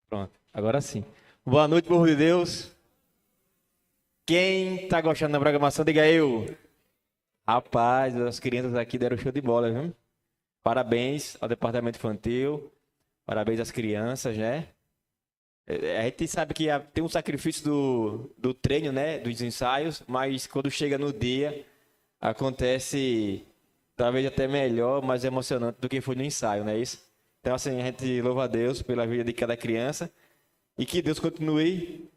Pronto, agora sim. Boa noite, povo de Deus. Quem tá gostando da programação, diga eu. Rapaz, as crianças aqui deram show de bola, viu? Parabéns ao departamento infantil, parabéns às crianças, né? A gente sabe que tem um sacrifício do treino, né? Dos ensaios, mas quando chega no dia, acontece talvez até melhor, mais emocionante do que foi no ensaio, não é isso? Então, assim, a gente louva a Deus pela vida de cada criança. E que Deus continue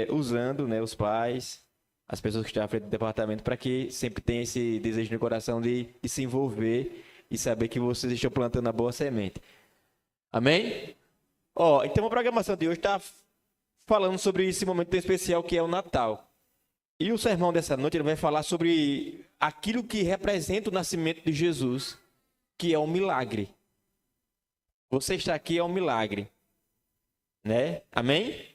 usando, né, os pais, as pessoas que estão à frente do departamento, para que sempre tenha esse desejo no coração de se envolver e saber que vocês estão plantando a boa semente. Amém? Ó, então a programação de hoje está falando sobre esse momento tão especial que é o Natal. E o sermão dessa noite ele vai falar sobre aquilo que representa o nascimento de Jesus, que é um milagre. Você está aqui é um milagre, né? Amém?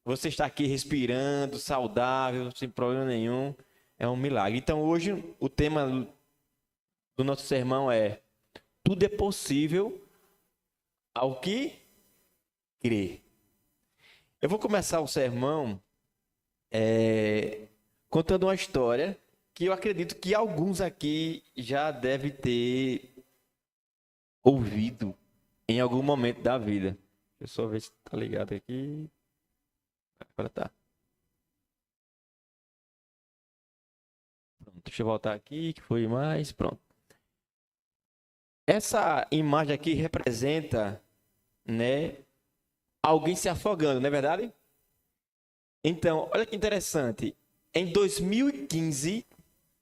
Você está aqui respirando, saudável, sem problema nenhum, é um milagre. Então, hoje, o tema do nosso sermão é: tudo é possível ao que crê. Eu vou começar o sermão contando uma história que eu acredito que alguns aqui já devem ter ouvido em algum momento da vida. Deixa eu só ver se tá ligado aqui. Agora tá. Pronto, deixa eu voltar aqui, que foi mais. Pronto. Essa imagem aqui representa, né, alguém se afogando, não é verdade? Então, olha que interessante. Em 2015,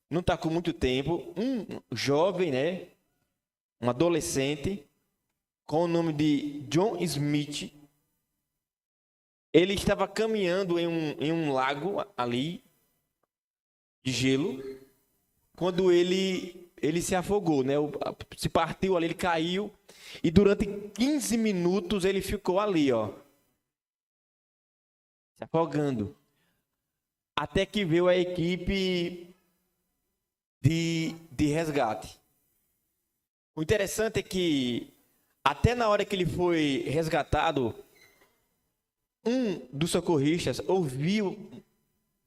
não está com muito tempo, um jovem, né, um adolescente, com o nome de John Smith, ele estava caminhando em um lago ali, de gelo, quando ele se afogou, né? Se partiu ali, ele caiu, e durante 15 minutos ele ficou ali, ó, se afogando. Até que veio a equipe de resgate. O interessante é que, até na hora que ele foi resgatado, um dos socorristas ouviu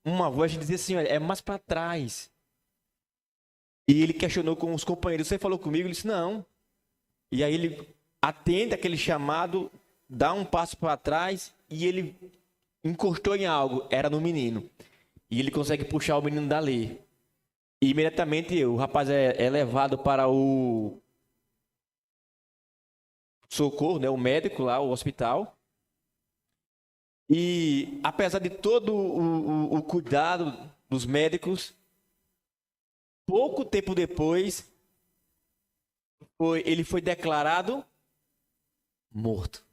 uma voz que dizia assim: olha, é mais para trás. E ele questionou com os companheiros: você falou comigo? Ele disse: não. E aí ele atende aquele chamado, dá um passo para trás e ele encostou em algo, era no menino. E ele consegue puxar o menino dali. E imediatamente o rapaz é levado para o socorro, né, o médico lá, o hospital. E apesar de todo o cuidado dos médicos, pouco tempo depois, ele foi declarado morto.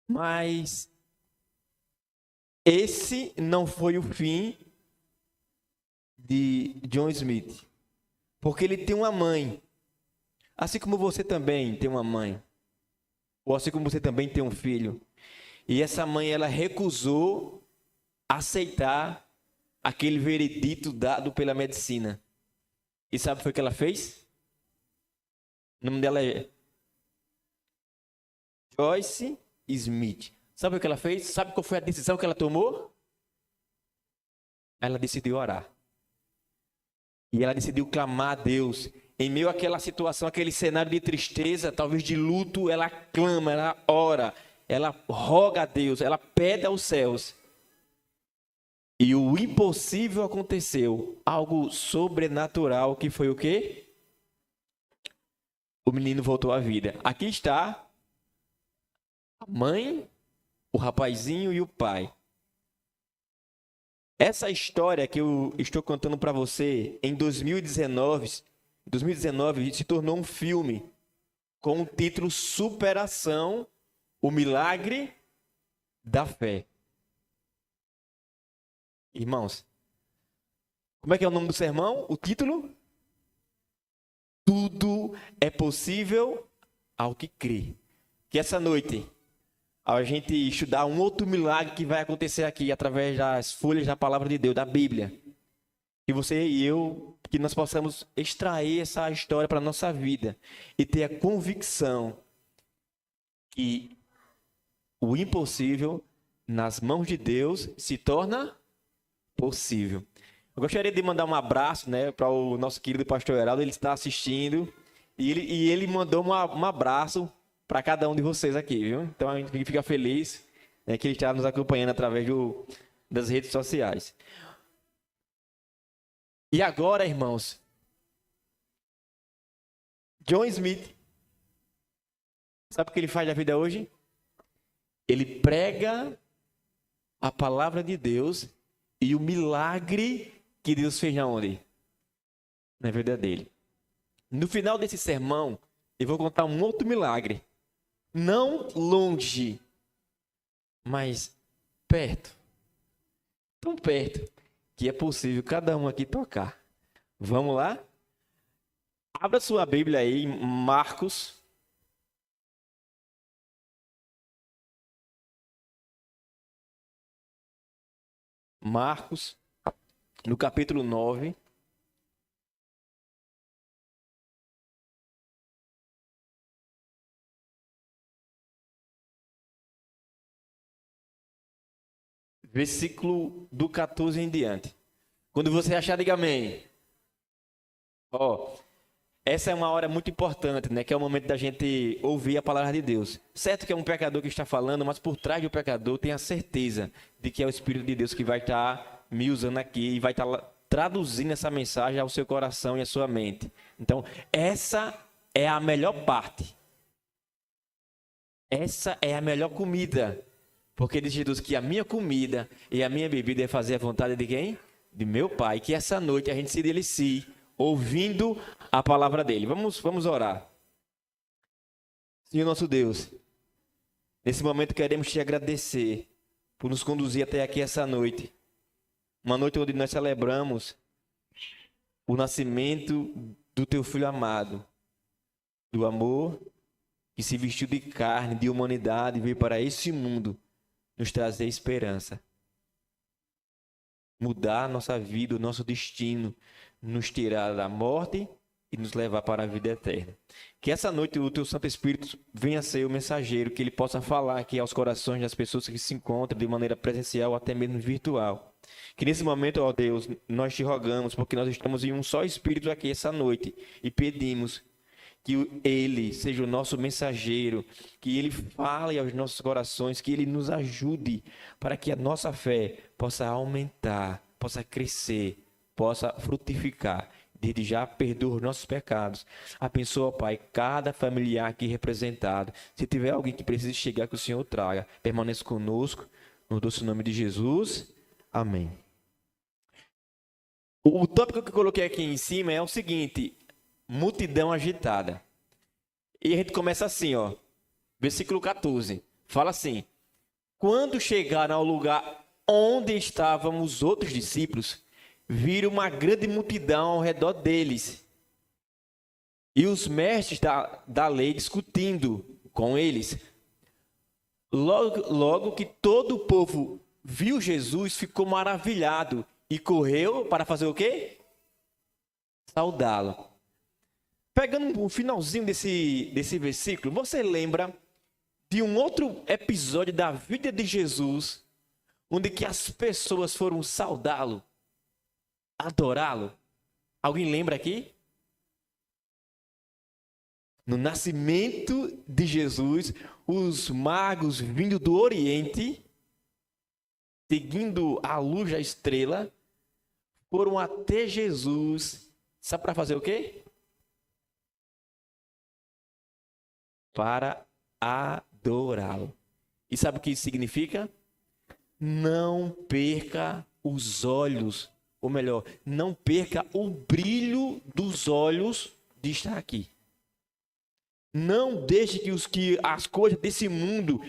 Mas esse não foi o fim de John Smith, porque ele tem uma mãe, assim como você também tem uma mãe, ou assim como você também tem um filho. E essa mãe, ela recusou aceitar aquele veredito dado pela medicina. E sabe o que foi que ela fez? O nome dela é Joyce Smith. Sabe o que ela fez? Sabe qual foi a decisão que ela tomou? Ela decidiu orar. E ela decidiu clamar a Deus. Em meio àquela situação, aquele cenário de tristeza, talvez de luto, ela clama, ela ora, ela roga a Deus, ela pede aos céus. E o impossível aconteceu, algo sobrenatural, que foi o quê? O menino voltou à vida. Aqui está a mãe, o rapazinho e o pai. Essa história que eu estou contando para você, em 2019 se tornou um filme com o título Superação, o Milagre da Fé. Irmãos, como é que é o nome do sermão? O título? Tudo é possível ao que crê. Que essa noite a gente estudar um outro milagre que vai acontecer aqui através das folhas da palavra de Deus, da Bíblia. Que você e eu, que nós possamos extrair essa história para a nossa vida e ter a convicção que O impossível nas mãos de Deus se torna possível. Eu gostaria de mandar um abraço, né, para o nosso querido pastor Heraldo. Ele está assistindo e ele mandou um abraço para cada um de vocês aqui, viu? Então a gente fica feliz, né, que ele está nos acompanhando através das redes sociais. E agora, irmãos, John Smith, sabe o que ele faz da vida hoje? Ele prega a palavra de Deus e o milagre que Deus fez na onde? Na vida dele. No final desse sermão, eu vou contar um outro milagre. Não longe, mas perto. Tão perto que é possível cada um aqui tocar. Vamos lá? Abra sua Bíblia aí, Marcos. Marcos, no capítulo 9. Versículo do 14 em diante. Quando você achar, diga amém. Ó, essa é uma hora muito importante, né? Que é o momento da gente ouvir a palavra de Deus. Certo que é um pecador que está falando, mas por trás do pecador tem a certeza de que é o Espírito de Deus que vai estar me usando aqui e vai estar traduzindo essa mensagem ao seu coração e à sua mente. Então, essa é a melhor parte. Essa é a melhor comida. Porque diz Jesus que a minha comida e a minha bebida é fazer a vontade de quem? De meu Pai. Que essa noite a gente se delicie ouvindo a palavra dele. Vamos orar. Senhor nosso Deus, nesse momento queremos te agradecer por nos conduzir até aqui essa noite. Uma noite onde nós celebramos o nascimento do teu Filho amado, do amor que se vestiu de carne, de humanidade e veio para esse mundo nos trazer esperança. Mudar a nossa vida, o nosso destino, nos tirar da morte e nos levar para a vida eterna. Que essa noite o teu Santo Espírito venha ser o mensageiro, que ele possa falar aqui aos corações das pessoas que se encontram de maneira presencial ou até mesmo virtual. Que nesse momento, ó Deus, nós te rogamos, porque nós estamos em um só Espírito aqui essa noite e pedimos que ele seja o nosso mensageiro, que ele fale aos nossos corações, que ele nos ajude para que a nossa fé possa aumentar, possa crescer, possa frutificar. Desde já perdoa os nossos pecados. Abençoa, Pai, cada familiar aqui representado. Se tiver alguém que precise chegar, que o Senhor traga. Permaneça conosco, no doce nome de Jesus. Amém. O tópico que eu coloquei aqui em cima é o seguinte: multidão agitada. E a gente começa assim, ó. Versículo 14. Fala assim: quando chegaram ao lugar onde estavam os outros discípulos, viram uma grande multidão ao redor deles. E os mestres da lei discutindo com eles. Logo que todo o povo viu Jesus, ficou maravilhado e correu para fazer o quê? Saudá-lo. Pegando o finalzinho desse versículo, você lembra de um outro episódio da vida de Jesus, onde que as pessoas foram saudá-lo, adorá-lo? Alguém lembra aqui? No nascimento de Jesus, os magos vindo do Oriente, seguindo a luz da estrela, foram até Jesus, sabe para fazer o quê? Para adorá-lo. E sabe o que isso significa? Não perca os olhos, ou melhor, não perca o brilho dos olhos de estar aqui. Não deixe que as coisas desse mundo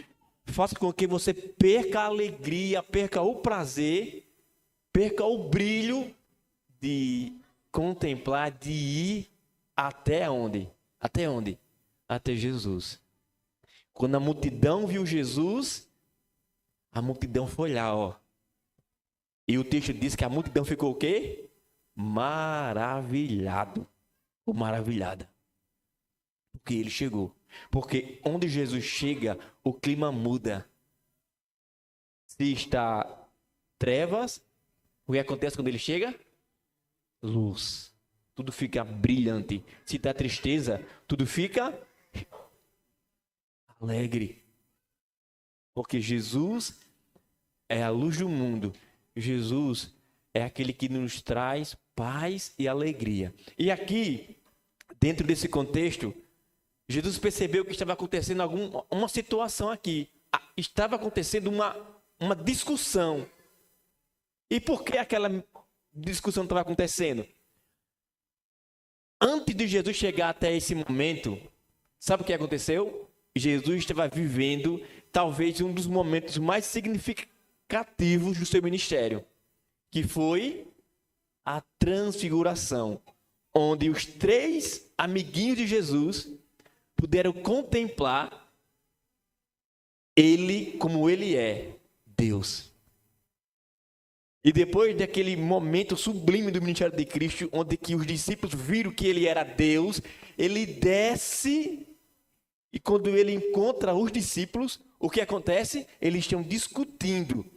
façam com que você perca a alegria, perca o prazer, perca o brilho de contemplar, de ir até onde? Até onde? Até Jesus. Quando a multidão viu Jesus, a multidão foi lá, ó. E o texto diz que a multidão ficou o quê? Maravilhado. Ou maravilhada. Porque ele chegou. Porque onde Jesus chega, o clima muda. Se está trevas, o que acontece quando ele chega? Luz. Tudo fica brilhante. Se está tristeza, tudo fica alegre. Porque Jesus é a luz do mundo. Jesus é aquele que nos traz paz e alegria. E aqui, dentro desse contexto, Jesus percebeu que estava acontecendo uma situação aqui. Estava acontecendo uma discussão. E por que aquela discussão estava acontecendo? Antes de Jesus chegar até esse momento, sabe o que aconteceu? Jesus estava vivendo talvez um dos momentos mais significativos do seu ministério, que foi a transfiguração, onde os 3 amiguinhos de Jesus puderam contemplar ele como ele é, Deus. E depois daquele momento sublime do ministério de Cristo, onde que os discípulos viram que ele era Deus, ele desce e quando ele encontra os discípulos, o que acontece? Eles estão discutindo.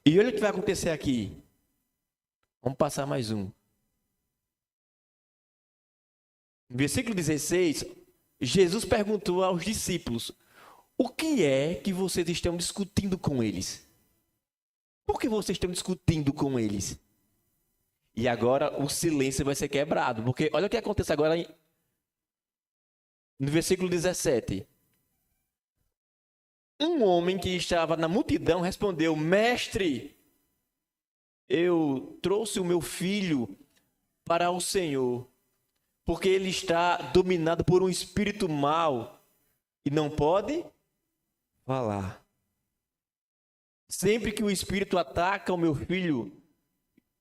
E olha o que vai acontecer aqui. Vamos passar mais um. No versículo 16, Jesus perguntou aos discípulos: o que é que vocês estão discutindo com eles? Por que vocês estão discutindo com eles? E agora o silêncio vai ser quebrado, porque olha o que acontece agora no versículo 17. Um homem que estava na multidão respondeu: mestre, eu trouxe o meu filho para o Senhor, porque ele está dominado por um espírito mau e não pode falar. Sempre que o espírito ataca o meu filho,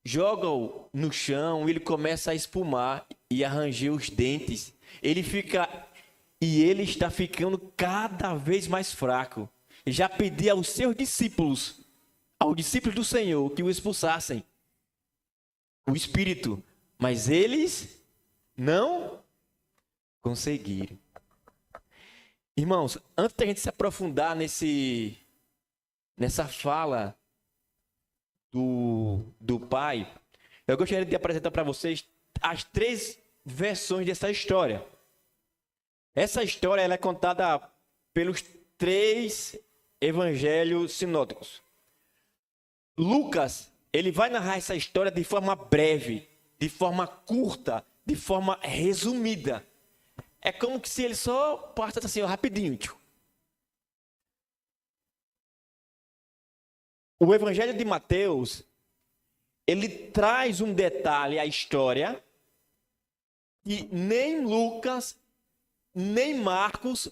joga-o no chão, ele começa a espumar e a ranger os dentes. Ele está ficando cada vez mais fraco. Já pedi aos seus discípulos, aos discípulos do Senhor, que o expulsassem, o espírito, mas eles não conseguiram. Irmãos, antes da gente se aprofundar nessa fala do pai, eu gostaria de apresentar para vocês as 3 versões dessa história. Essa história ela é contada pelos 3 evangelhos sinóticos. Lucas, ele vai narrar essa história de forma breve, de forma curta, de forma resumida. É como se ele só passasse assim, ó, rapidinho. O evangelho de Mateus, ele traz um detalhe à história que nem Lucas, nem Marcos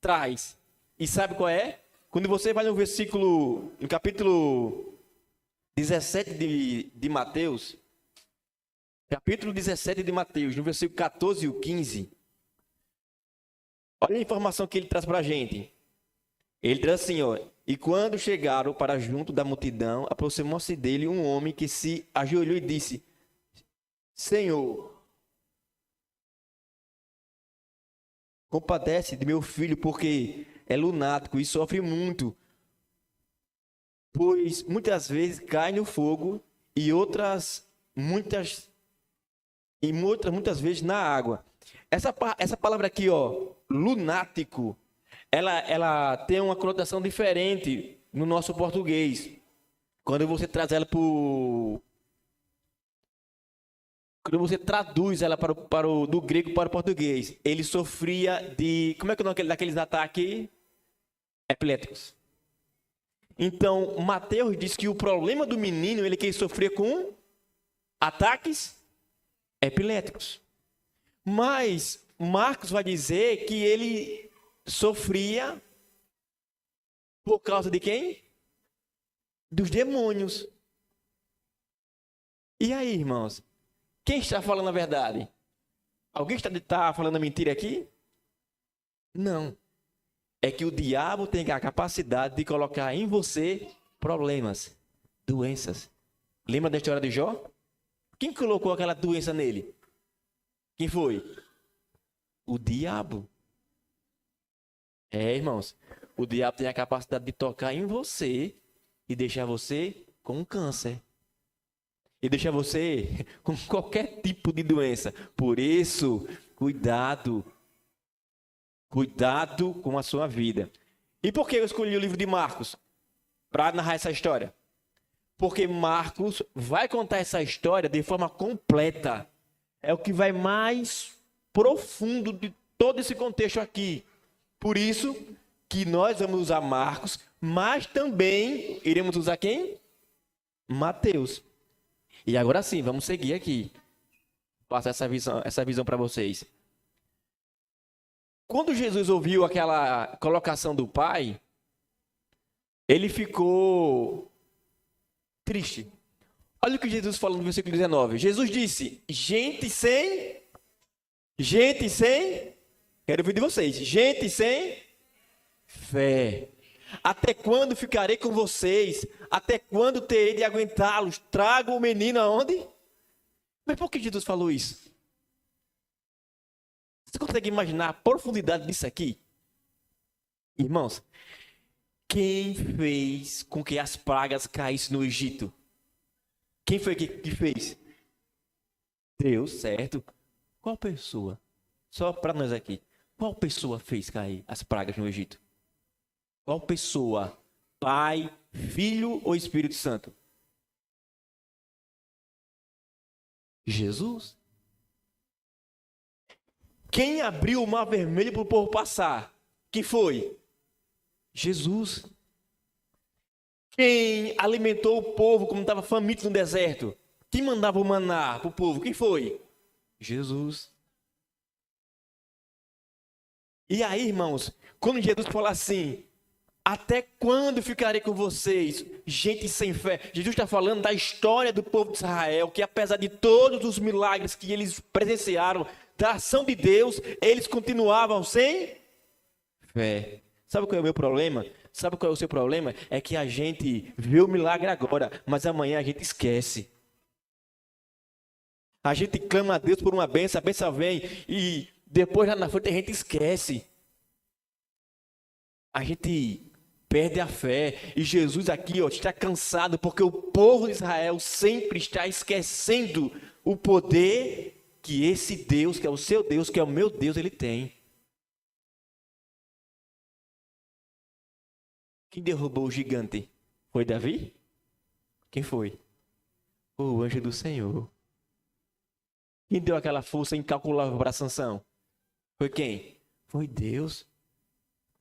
traz. E sabe qual é? Quando você vai no capítulo 17 de Mateus, capítulo 17 de Mateus, no versículo 14 e 15, olha a informação que ele traz para a gente. Ele traz assim, ó: e quando chegaram para junto da multidão, aproximou-se dele um homem que se ajoelhou e disse: Senhor, compadece de meu filho, porque é lunático e sofre muito, pois muitas vezes cai no fogo e muitas vezes na água. Essa palavra aqui, ó, lunático, ela tem uma conotação diferente no nosso português. Quando você traz ela quando você traduz ela do grego para o português, ele sofria de, como é que é o nome daqueles ataques epiléticos? Então, Mateus diz que o problema do menino, ele que sofria com ataques epiléticos. Mas Marcos vai dizer que ele sofria por causa de quem? Dos demônios. E aí, irmãos? Quem está falando a verdade? Alguém está falando a mentira aqui? Não. É que o diabo tem a capacidade de colocar em você problemas, doenças. Lembra da história de Jó? Quem colocou aquela doença nele? Quem foi? O diabo. Irmãos, o diabo tem a capacidade de tocar em você e deixar você com um câncer. E deixar você com qualquer tipo de doença. Por isso, cuidado. Cuidado com a sua vida. E por que eu escolhi o livro de Marcos para narrar essa história? Porque Marcos vai contar essa história de forma completa. É o que vai mais profundo de todo esse contexto aqui. Por isso que nós vamos usar Marcos, mas também iremos usar quem? Mateus. E agora sim, vamos seguir aqui. Passar essa visão para vocês. Quando Jesus ouviu aquela colocação do Pai, ele ficou triste. Olha o que Jesus falou no versículo 19. Jesus disse: gente sem, quero ouvir de vocês, gente sem fé. Até quando ficarei com vocês? Até quando terei de aguentá-los? Trago o menino aonde? Mas por que Jesus falou isso? Você consegue imaginar a profundidade disso aqui? Irmãos, quem fez com que as pragas caíssem no Egito? Quem foi que fez? Deus, certo? Qual pessoa? Só para nós aqui. Qual pessoa fez cair as pragas no Egito? Qual pessoa? Pai, Filho ou Espírito Santo? Jesus. Quem abriu o mar vermelho para o povo passar? Quem foi? Jesus. Quem alimentou o povo como estava faminto no deserto? Quem mandava o maná para o povo? Quem foi? Jesus. E aí, irmãos, quando Jesus fala assim: até quando ficarei com vocês, gente sem fé? Jesus está falando da história do povo de Israel, que apesar de todos os milagres que eles presenciaram, da ação de Deus, eles continuavam sem fé. Sabe qual é o meu problema? Sabe qual é o seu problema? É que a gente vê o milagre agora, mas amanhã a gente esquece. A gente clama a Deus por uma bênção, a bênção vem e depois lá na frente a gente esquece. A gente perde a fé. E Jesus aqui está cansado porque o povo de Israel sempre está esquecendo o poder que esse Deus, que é o seu Deus, que é o meu Deus, ele tem. Quem derrubou o gigante? Foi Davi? Quem foi? O anjo do Senhor. Quem deu aquela força incalculável para Sansão? Foi quem? Foi Deus.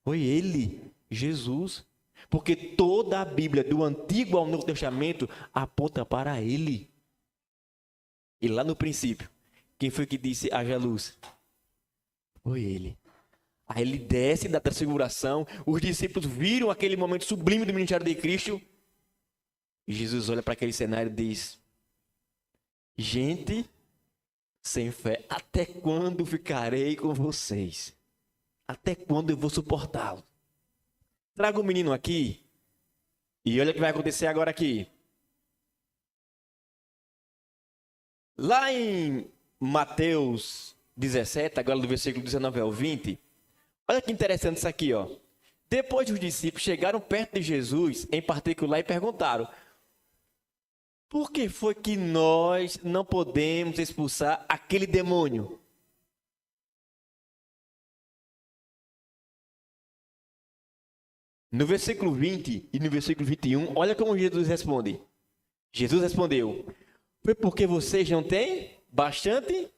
Foi ele, Jesus. Porque toda a Bíblia, do Antigo ao Novo Testamento, aponta para ele. E lá no princípio, quem foi que disse haja luz? Foi ele. Aí ele desce da transfiguração, os discípulos viram aquele momento sublime do ministério de Cristo. E Jesus olha para aquele cenário e diz: gente sem fé, até quando ficarei com vocês? Até quando eu vou suportá-lo? Traga o menino aqui e olha o que vai acontecer agora aqui. Lá em Mateus 17, agora do versículo 19 ao 20, olha que interessante isso aqui, ó. Depois os discípulos chegaram perto de Jesus, em particular, e perguntaram: por que foi que nós não podemos expulsar aquele demônio? No versículo 20 e no versículo 21, olha como Jesus responde. Jesus respondeu: foi porque vocês não têm bastante?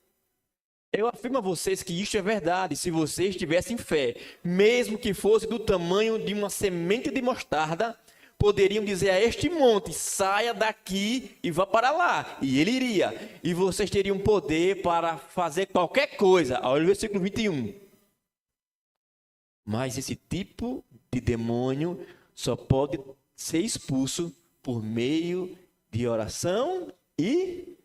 Eu afirmo a vocês que isto é verdade, se vocês tivessem fé, mesmo que fosse do tamanho de uma semente de mostarda, poderiam dizer a este monte: saia daqui e vá para lá, e ele iria, e vocês teriam poder para fazer qualquer coisa. Olha o versículo 21. Mas esse tipo de demônio só pode ser expulso por meio de oração e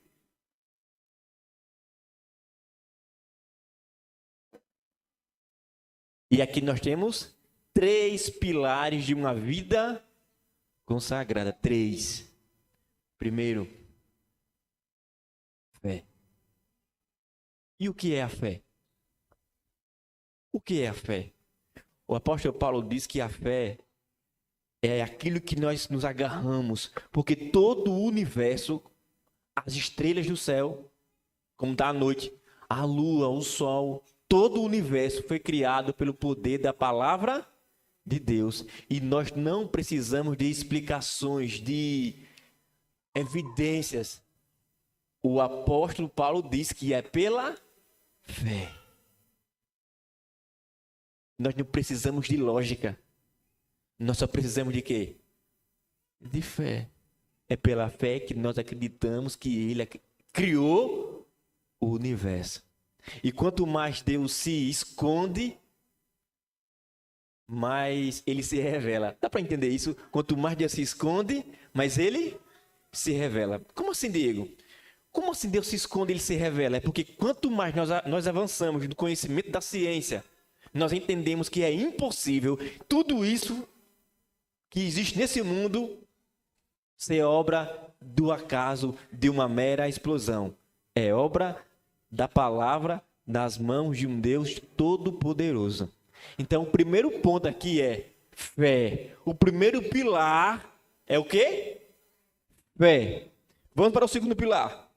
aqui nós temos 3 pilares de uma vida consagrada. 3. Primeiro, fé. E o que é a fé? O que é a fé? O apóstolo Paulo diz que a fé É aquilo que nós nos agarramos, porque todo o universo, as estrelas do céu, como está à noite, a lua, o sol, todo o universo foi criado pelo poder da palavra de Deus. E nós não precisamos de explicações, de evidências. O apóstolo Paulo diz que é pela fé. Nós não precisamos de lógica. Nós só precisamos de quê? De fé. É pela fé que nós acreditamos que Ele criou o universo. E quanto mais Deus se esconde, mais Ele se revela. Dá para entender isso? Quanto mais Deus se esconde, mais Ele se revela. Como assim, Diego? Como assim Deus se esconde e Ele se revela? É porque quanto mais nós avançamos no conhecimento da ciência, nós entendemos que é impossível tudo isso que existe nesse mundo ser obra do acaso, de uma mera explosão. É obra da palavra nas mãos de um Deus todo-poderoso. Então, o primeiro ponto aqui é fé. O primeiro pilar é o quê? Fé. Vamos para o segundo pilar.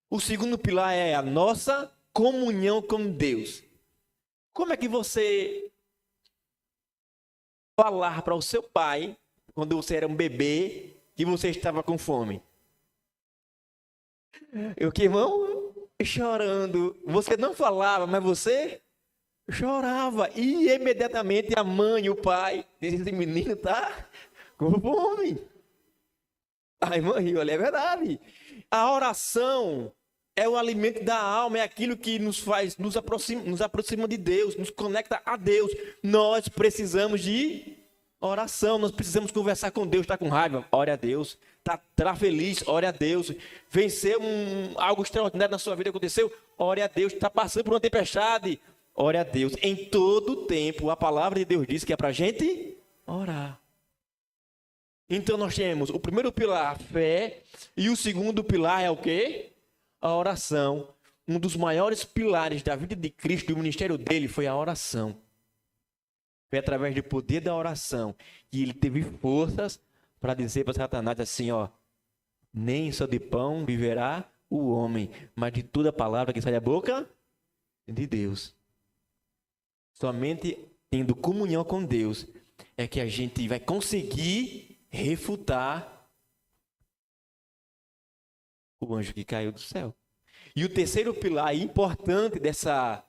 O segundo pilar é a nossa comunhão com Deus. Como é que você falar para o seu pai, quando você era um bebê, que você estava com fome? Eu que, irmão, chorando. Você não falava, mas você chorava. E imediatamente a mãe e o pai disse, esse menino tá com fome. A irmã riu, olha, é verdade. A oração é o alimento da alma, é aquilo que nos faz, nos aproxima de Deus, nos conecta a Deus. Nós precisamos de oração, nós precisamos conversar com Deus. Está com raiva? Ore a Deus. Está feliz? Ore a Deus. Venceu algo extraordinário na sua vida, aconteceu? Ore a Deus. Está passando por uma tempestade? Ore a Deus. Em todo tempo, a palavra de Deus diz que é para a gente orar. Então nós temos o primeiro pilar, a fé, e o segundo pilar é o quê? A oração. Um dos maiores pilares da vida de Cristo e do ministério dele foi a oração. Foi através do poder da oração que ele teve forças para dizer para Satanás assim, ó, nem só de pão viverá o homem, mas de toda palavra que sai da boca de Deus. Somente tendo comunhão com Deus é que a gente vai conseguir refutar o anjo que caiu do céu. E o terceiro pilar importante dessa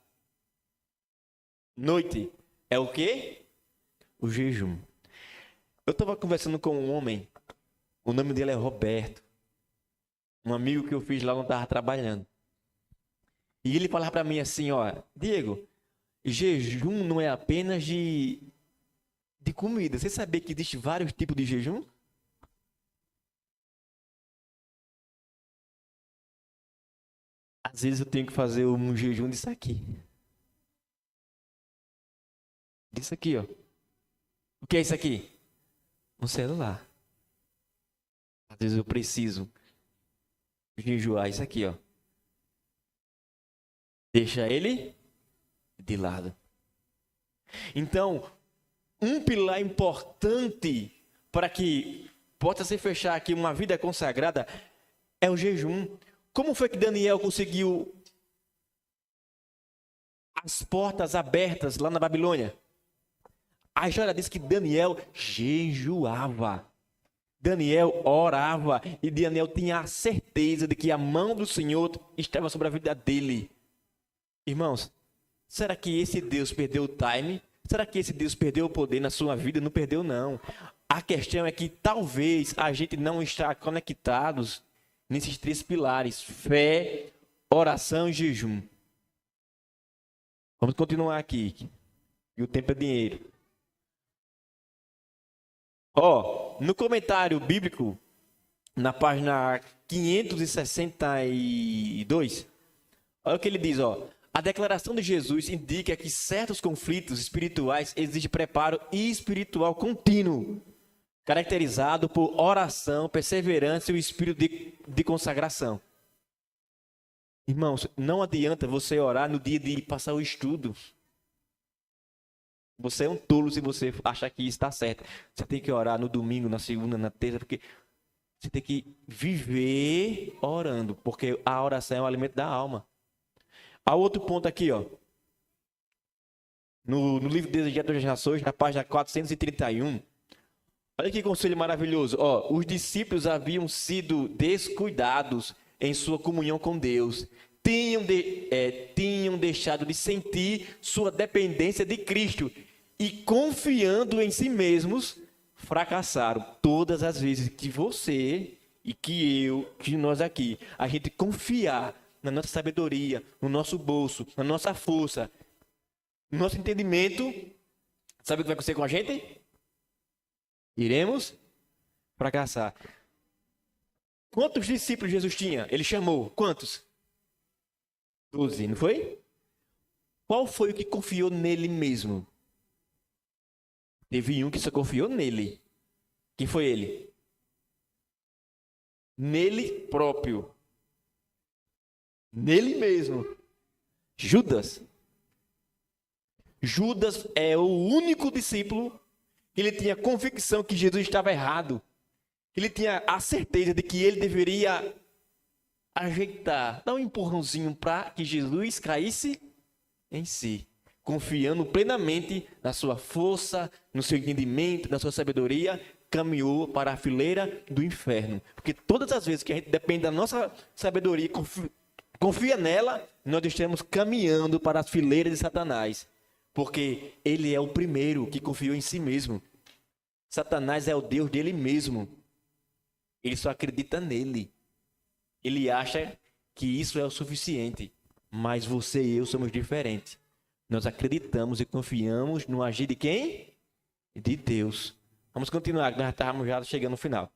noite é o quê? O jejum. Eu estava conversando com um homem, o nome dele é Roberto, um amigo que eu fiz lá, não estava trabalhando. E ele falava para mim assim, ó, Diego, jejum não é apenas de comida. Você sabia que existe vários tipos de jejum? Às vezes eu tenho que fazer um jejum disso aqui. Disso aqui, ó. O que é isso aqui? Um celular. Às vezes eu preciso jejuar isso aqui, ó. Deixa ele de lado. Então, um pilar importante para que possa se fechar aqui uma vida consagrada é o jejum. Como foi que Daniel conseguiu as portas abertas lá na Babilônia? A história diz que Daniel jejuava. Daniel orava e Daniel tinha a certeza de que a mão do Senhor estava sobre a vida dele. Irmãos, será que esse Deus perdeu o time? Será que esse Deus perdeu o poder na sua vida? Não perdeu, não. A questão é que talvez a gente não está conectados nesses três pilares: fé, oração e jejum. Vamos continuar aqui. E o tempo é dinheiro. No comentário bíblico, na página 562, olha o que ele diz, ó. A declaração de Jesus indica que certos conflitos espirituais exigem preparo espiritual contínuo, caracterizado por oração, perseverança e o espírito de consagração. Irmãos, não adianta você orar no dia de passar o estudo. Você é um tolo se você achar que isso está certo. Você tem que orar no domingo, na segunda, na terça, porque você tem que viver orando, porque a oração é o alimento da alma. Há outro ponto aqui, ó. No livro Desejado das Nações, na página 431. Olha que conselho maravilhoso. Ó, os discípulos haviam sido descuidados em sua comunhão com Deus. Tinham deixado de sentir sua dependência de Cristo e, confiando em si mesmos, fracassaram. Todas as vezes que você e que nós aqui, a gente confiar na nossa sabedoria, no nosso bolso, na nossa força, no nosso entendimento, sabe o que vai acontecer com a gente? Iremos fracassar. Quantos discípulos Jesus tinha? Ele chamou. Quantos? 12, não foi? Qual foi o que confiou nele mesmo? Teve um que só confiou nele. Quem foi ele? Nele próprio. Nele mesmo. Judas. Judas é o único discípulo que ele tinha convicção que Jesus estava errado. Ele tinha a certeza de que ele deveria ajeitar, dar um empurrãozinho para que Jesus caísse em si, confiando plenamente na sua força, no seu entendimento, na sua sabedoria, caminhou para a fileira do inferno. Porque todas as vezes que a gente depende da nossa sabedoria, confia nela, nós estamos caminhando para as fileiras de Satanás. Porque ele é o primeiro que confiou em si mesmo. Satanás é o Deus dele mesmo. Ele só acredita nele. Ele acha que isso é o suficiente. Mas você e eu somos diferentes. Nós acreditamos e confiamos no agir de quem? De Deus. Vamos continuar, que nós estávamos já chegando no final.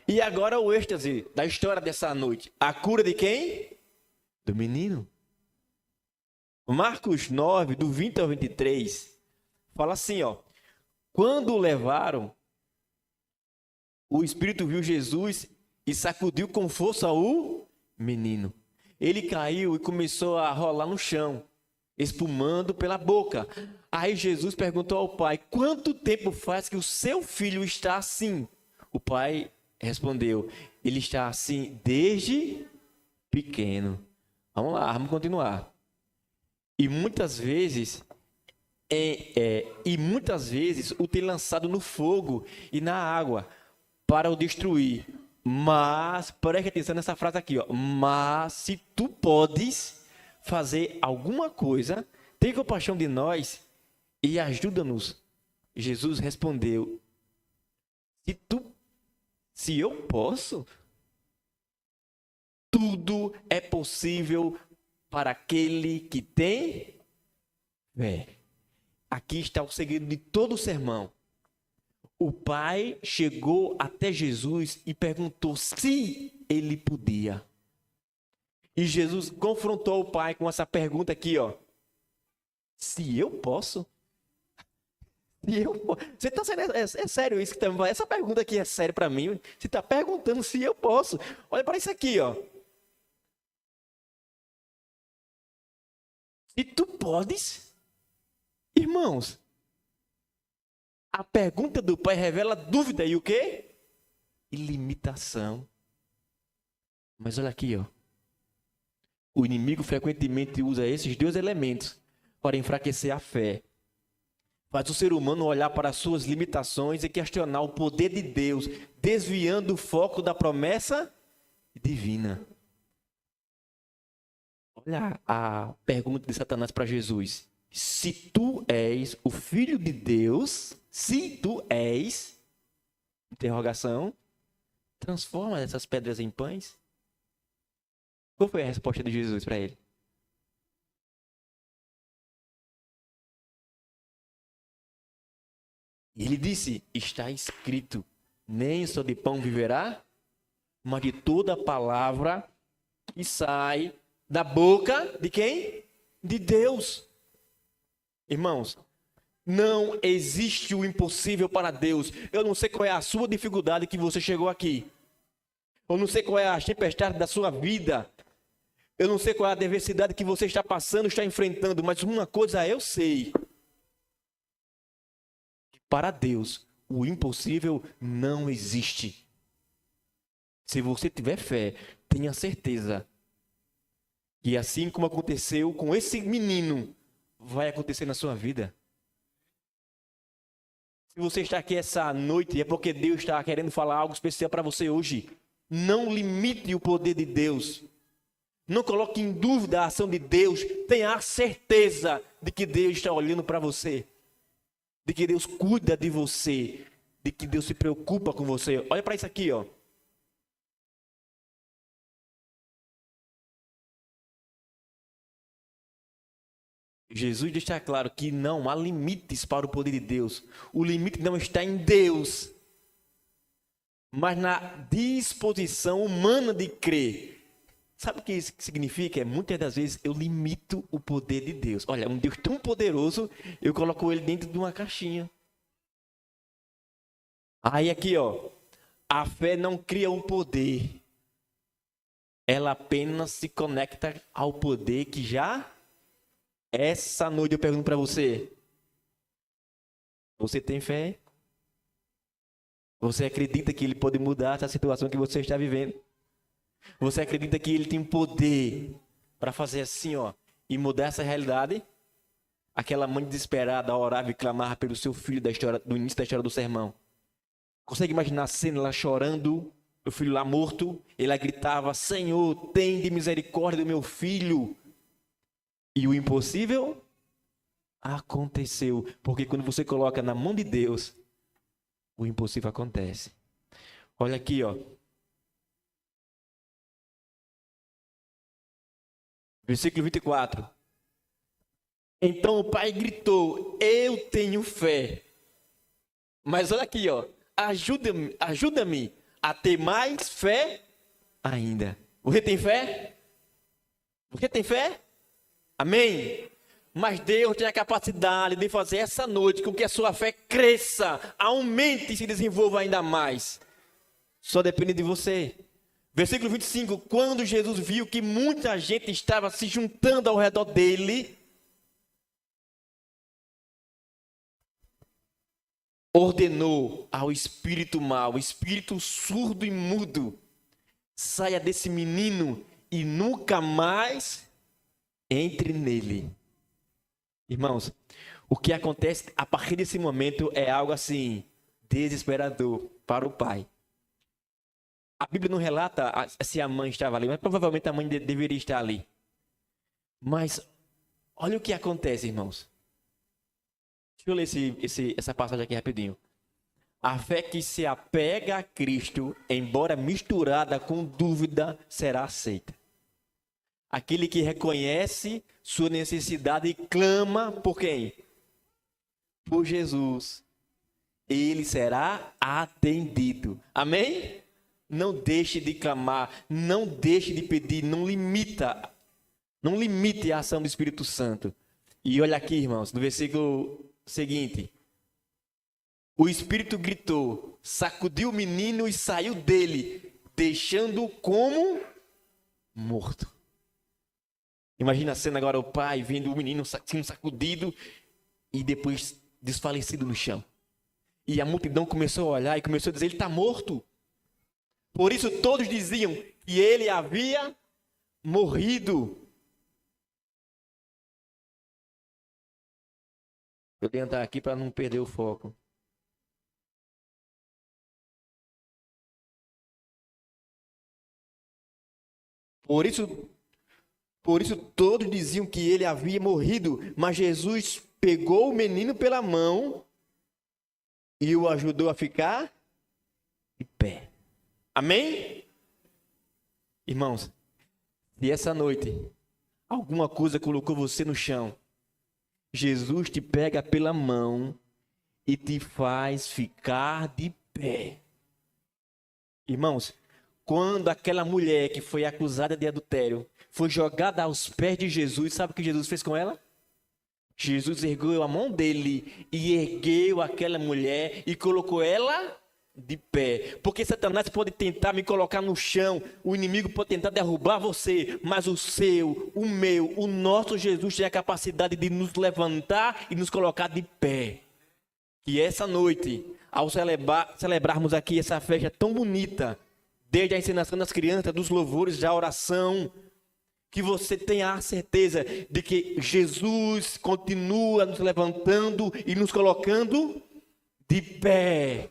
E agora o êxtase da história dessa noite. A cura de quem? Do menino. Marcos 9, do 20 ao 23, fala assim, ó. Quando o levaram, o Espírito viu Jesus e sacudiu com força o menino. Ele caiu e começou a rolar no chão, espumando pela boca. Aí Jesus perguntou ao pai, quanto tempo faz que o seu filho está assim? O pai respondeu, ele está assim desde pequeno. Vamos lá, vamos continuar. E muitas vezes o tem lançado no fogo e na água para o destruir. Mas, preste atenção nessa frase aqui, ó. Mas se tu podes fazer alguma coisa, tem compaixão de nós e ajuda-nos. Jesus respondeu, se eu posso, tudo é possível para aquele que tem fé. Aqui está o segredo de todo o sermão. O pai chegou até Jesus e perguntou se ele podia. E Jesus confrontou o pai com essa pergunta aqui, ó. Se eu posso? Se eu posso? Você está sendo, é sério isso que tá, essa pergunta aqui é séria para mim. Você está perguntando se eu posso. Olha para isso aqui, ó. Se tu podes, irmãos, a pergunta do pai revela dúvida e o quê? E limitação. Mas olha aqui, ó. O inimigo frequentemente usa esses dois elementos para enfraquecer a fé. Faz o ser humano olhar para as suas limitações e questionar o poder de Deus, desviando o foco da promessa divina. Olha a pergunta de Satanás para Jesus. Se tu és o Filho de Deus, se tu és, interrogação, transforma essas pedras em pães. Qual foi a resposta de Jesus para ele? Ele disse, está escrito, nem só de pão viverá, mas de toda palavra que sai da boca de quem? De Deus. Irmãos, não existe o impossível para Deus. Eu não sei qual é a sua dificuldade que você chegou aqui. Eu não sei qual é a tempestade da sua vida. Eu não sei qual é a adversidade que você está passando, está enfrentando. Mas uma coisa eu sei. Para Deus, o impossível não existe. Se você tiver fé, tenha certeza que assim como aconteceu com esse menino, vai acontecer na sua vida. Se você está aqui essa noite, é porque Deus está querendo falar algo especial para você hoje. Não limite o poder de Deus. Não coloque em dúvida a ação de Deus. Tenha a certeza de que Deus está olhando para você. De que Deus cuida de você. De que Deus se preocupa com você. Olha para isso aqui, ó. Jesus deixa claro que não há limites para o poder de Deus. O limite não está em Deus, mas na disposição humana de crer. Sabe o que isso significa? Muitas das vezes eu limito o poder de Deus. Olha, um Deus tão poderoso, eu coloco ele dentro de uma caixinha. Aí aqui, ó, a fé não cria um poder. Ela apenas se conecta ao poder que já... Essa noite eu pergunto para você. Você tem fé? Você acredita que ele pode mudar essa situação que você está vivendo? Você acredita que ele tem poder para fazer assim, ó, e mudar essa realidade? Aquela mãe desesperada orava e clamava pelo seu filho do início da história do sermão. Consegue imaginar a cena, ela chorando, o filho lá morto? Ela gritava: Senhor, tem de misericórdia do meu filho. E o impossível aconteceu. Porque quando você coloca na mão de Deus, o impossível acontece. Olha aqui, ó. Versículo 24. Então o pai gritou: eu tenho fé. Mas olha aqui, ó. Ajuda-me a ter mais fé ainda. Você tem fé? Você tem fé? Amém? Mas Deus tem a capacidade de fazer essa noite com que a sua fé cresça, aumente e se desenvolva ainda mais. Só depende de você. Versículo 25. Quando Jesus viu que muita gente estava se juntando ao redor dele, ordenou ao espírito mau, espírito surdo e mudo: saia desse menino e nunca mais entre nele. Irmãos, o que acontece a partir desse momento é algo assim, desesperador para o pai. A Bíblia não relata se a mãe estava ali, mas provavelmente a mãe deveria estar ali. Mas olha o que acontece, irmãos. Deixa eu ler essa passagem aqui rapidinho. A fé que se apega a Cristo, embora misturada com dúvida, será aceita. Aquele que reconhece sua necessidade e clama por quem? Por Jesus. Ele será atendido. Amém? Não deixe de clamar, não deixe de pedir, não limite a ação do Espírito Santo. E olha aqui, irmãos, no versículo seguinte. O Espírito gritou, sacudiu o menino e saiu dele, deixando-o como morto. Imagina a cena agora, o pai vendo o menino sendo sacudido e depois desfalecido no chão. E a multidão começou a olhar e começou a dizer: ele está morto. Por isso todos diziam que ele havia morrido. Eu tenho que andar aqui para não perder o foco. Por isso todos diziam que ele havia morrido, mas Jesus pegou o menino pela mão e o ajudou a ficar de pé. Amém? Irmãos, se essa noite alguma coisa colocou você no chão, Jesus te pega pela mão e te faz ficar de pé. Irmãos, quando aquela mulher que foi acusada de adultério foi jogada aos pés de Jesus, sabe o que Jesus fez com ela? Jesus ergueu a mão dele e ergueu aquela mulher e colocou ela de pé. Porque Satanás pode tentar me colocar no chão, o inimigo pode tentar derrubar você, mas o seu, o meu, o nosso Jesus tem a capacidade de nos levantar e nos colocar de pé. que essa noite, ao celebrarmos aqui essa festa tão bonita, desde a encenação das crianças, dos louvores, da oração, que você tenha a certeza de que Jesus continua nos levantando e nos colocando de pé.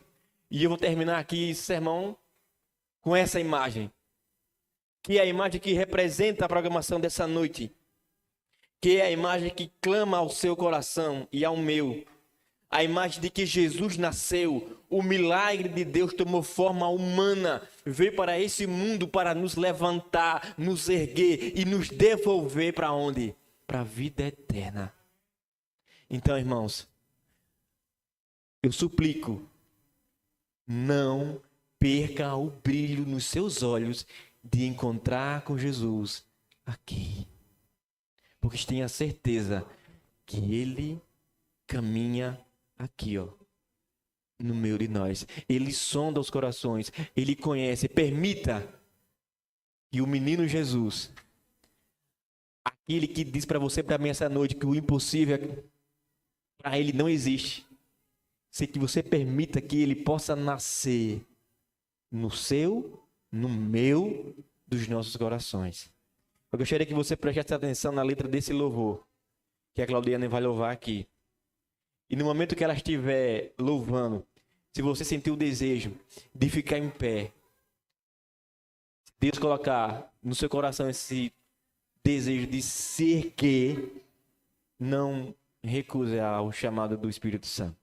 E eu vou terminar aqui esse sermão com essa imagem, que é a imagem que representa a programação dessa noite, que é a imagem que clama ao seu coração e ao meu. A imagem de que Jesus nasceu, o milagre de Deus tomou forma humana, veio para esse mundo para nos levantar, nos erguer e nos devolver para onde? Para a vida eterna. Então, irmãos, eu suplico, não perca o brilho nos seus olhos de encontrar com Jesus aqui. Porque tenha certeza que Ele caminha aqui, ó, no meio de nós. Ele sonda os corações, Ele conhece. Permita que o menino Jesus, aquele que diz para você, para mim essa noite, que o impossível para Ele não existe, se que você permita que Ele possa nascer no seu, no meu, dos nossos corações. Eu gostaria que você prestasse atenção na letra desse louvor, que a Claudiane vai louvar aqui. E no momento que ela estiver louvando, se você sentir o desejo de ficar em pé, Deus colocar no seu coração esse desejo de se erguer, não recuse ao chamado do Espírito Santo.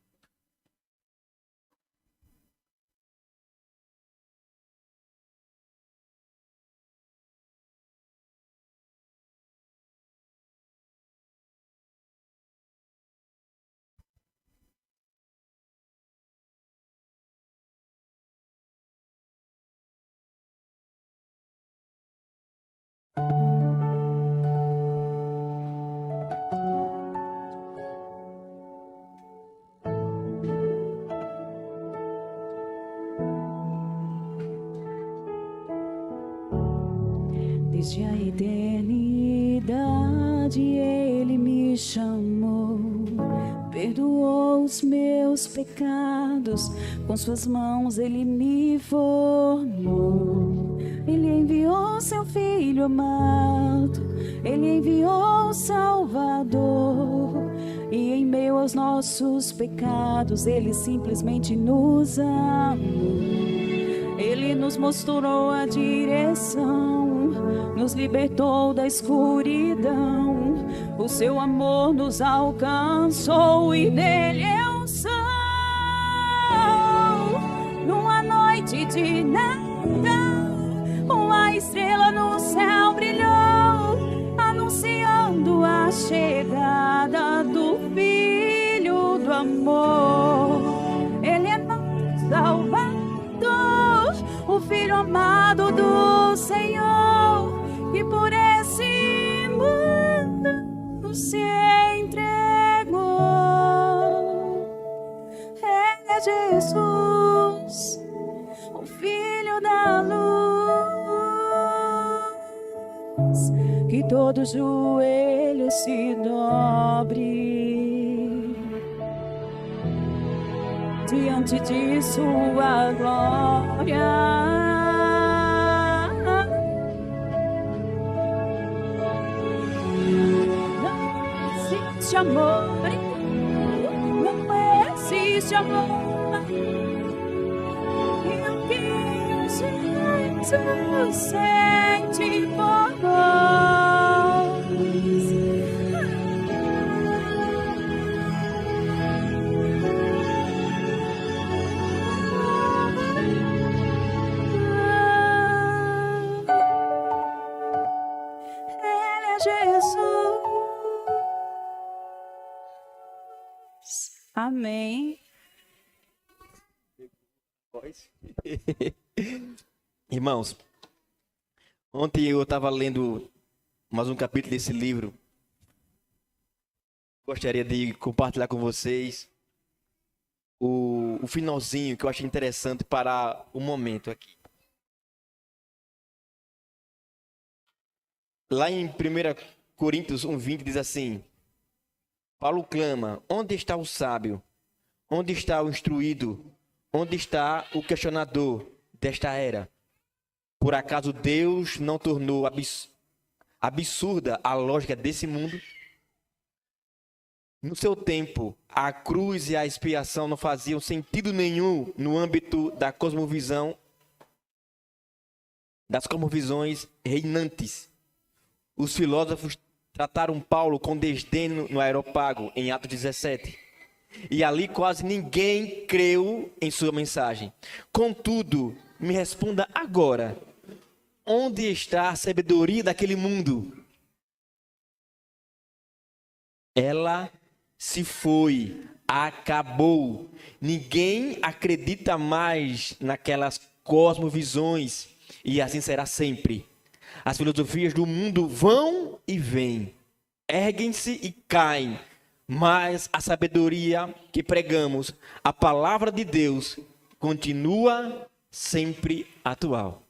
Desde a eternidade Ele me chamou, perdoou os meus pecados, com suas mãos Ele me formou. Ele enviou seu Filho amado, Ele enviou o Salvador, e em meio aos nossos pecados Ele simplesmente nos amou. Ele nos mostrou a direção, nos libertou da escuridão, o seu amor nos alcançou e nele eu sou. Numa noite de Natal, uma estrela no céu brilhou, anunciando a chegada do Filho do amor. Ele é nosso Salvador, o Filho amado do Senhor, que por esse mundo se entregou. Ele é Jesus, o Filho da luz, que todo joelho se dobre diante de sua glória. Amor, não existe amor, e o que Jesus sente por nós. Ele é Jesus. Amém. Irmãos, ontem eu estava lendo mais um capítulo desse livro. Gostaria de compartilhar com vocês o finalzinho, que eu achei interessante para o momento aqui. Lá em 1 Coríntios 1:20 diz assim: Paulo clama: onde está o sábio? Onde está o instruído? Onde está o questionador desta era? Por acaso Deus não tornou absurda a lógica desse mundo? No seu tempo, a cruz e a expiação não faziam sentido nenhum no âmbito da cosmovisão, das cosmovisões reinantes. Os filósofos trataram Paulo com desdém no Areópago, em Atos 17. E ali quase ninguém creu em sua mensagem. Contudo, me responda agora: onde está a sabedoria daquele mundo? Ela se foi, acabou. Ninguém acredita mais naquelas cosmovisões, e assim será sempre. As filosofias do mundo vão e vêm, erguem-se e caem, mas a sabedoria que pregamos, a palavra de Deus, continua sempre atual.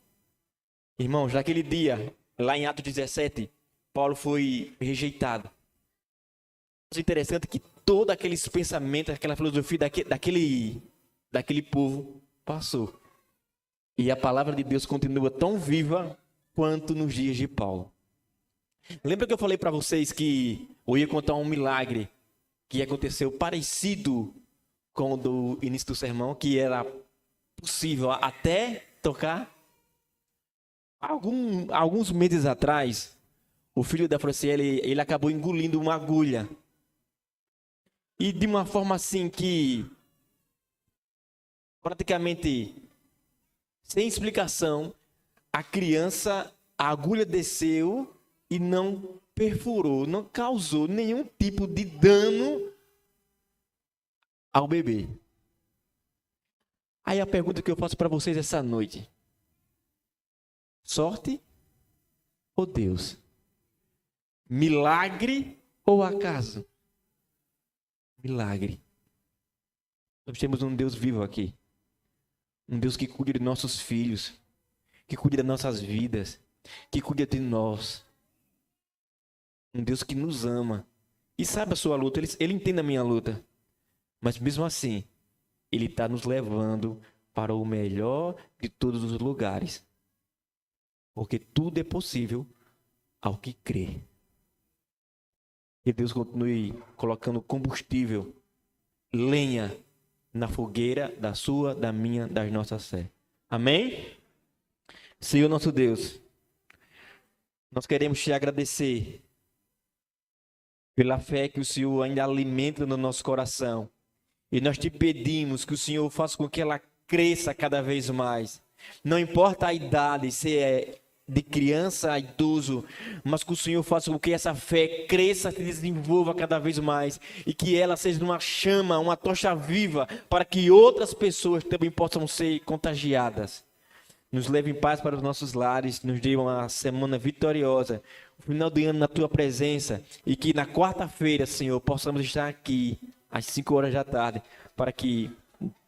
Irmãos, naquele dia, lá em Atos 17, Paulo foi rejeitado. É interessante que todos aqueles pensamentos, aquela filosofia daquele povo passou. E a palavra de Deus continua tão viva quanto nos dias de Paulo. Lembra que eu falei para vocês que eu ia contar um milagre que aconteceu parecido com o do início do sermão, que era possível até tocar? Alguns meses atrás, o filho da Franciele, ele acabou engolindo uma agulha. E de uma forma assim que, praticamente, sem explicação, a agulha desceu e não perfurou, não causou nenhum tipo de dano ao bebê. Aí a pergunta que eu faço para vocês essa noite: sorte ou Deus? Milagre ou acaso? Milagre. Nós temos um Deus vivo aqui. Um Deus que cuida de nossos filhos, que cuida das nossas vidas, que cuida de nós. Um Deus que nos ama e sabe a sua luta, ele entende a minha luta. Mas mesmo assim, Ele está nos levando para o melhor de todos os lugares. Porque tudo é possível ao que crê. Que Deus continue colocando combustível, lenha na fogueira da sua, da minha, das nossas fé. Amém? Senhor nosso Deus, nós queremos te agradecer pela fé que o Senhor ainda alimenta no nosso coração. E nós te pedimos que o Senhor faça com que ela cresça cada vez mais. Não importa a idade, se é de criança a idoso, mas que o Senhor faça com que essa fé cresça, se desenvolva cada vez mais e que ela seja uma chama, uma tocha viva para que outras pessoas também possam ser contagiadas. Nos leve em paz para os nossos lares, nos dê uma semana vitoriosa, o final do ano na Tua presença e que na quarta-feira, Senhor, possamos estar aqui às 5 horas da tarde para que,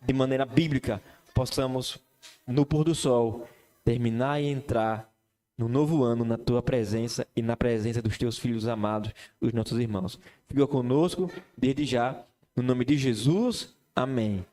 de maneira bíblica, possamos, no pôr do sol, terminar e entrar no novo ano, na Tua presença e na presença dos Teus filhos amados, os nossos irmãos. Fica conosco, desde já, no nome de Jesus. Amém.